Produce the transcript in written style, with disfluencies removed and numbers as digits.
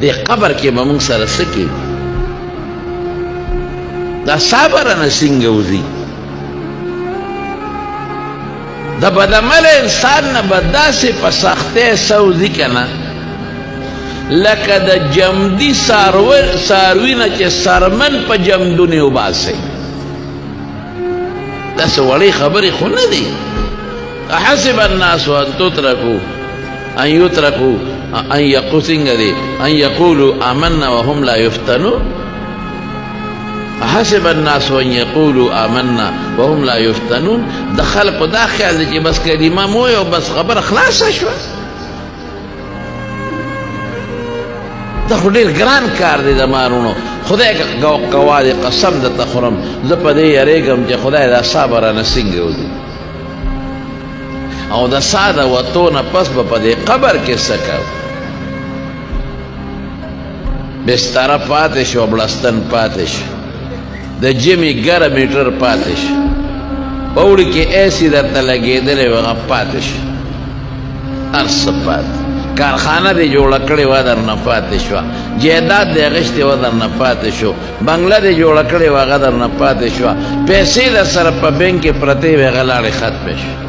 دې قبر کې به موږ سره څه کېږي دا صبر نه څنګه وځي د بدعمله انسان نه به داسې په سختۍ څه وځي که نه لکه د جمدي څاروي نه چې سرمن په جمدونې وباسئ داسې وړې خبرې خو نه دي احسب الناس ان تتركوا ان يتركوا ان يقولوا آمنا وهم لا يفتنون حسب الناس ان يقولوا آمنا وهم لا يفتنون د خلقو دا خیال دی چې بس کلمه مو او بس خبره خلاصه شوه دا خو ډېر ګران کار دی د مارونو خدای گواه دی قسم درته خورم زه په دې یریږم چې خدای دا صبر رانه څنګه وځي او د ساه د وتو نه پس به په دې قبر کې څه کوو بستره پاتې شو بړستن پاتې شو د جمي ګره میټر پاتې شو پوړي کې ایسي درته لګېدلی وه هغه پاتې شو هر څه پاتې کارخانه دې جوړه کړې وه درنه پاتې شوه جایداد دې اخیستې وه درنه پاتې شو بنګله دې جوړه کړې وه هغه درنه پاتې شوه پیسې در سره په بینک کې پرتې وې هغه لاړې ختمې شوې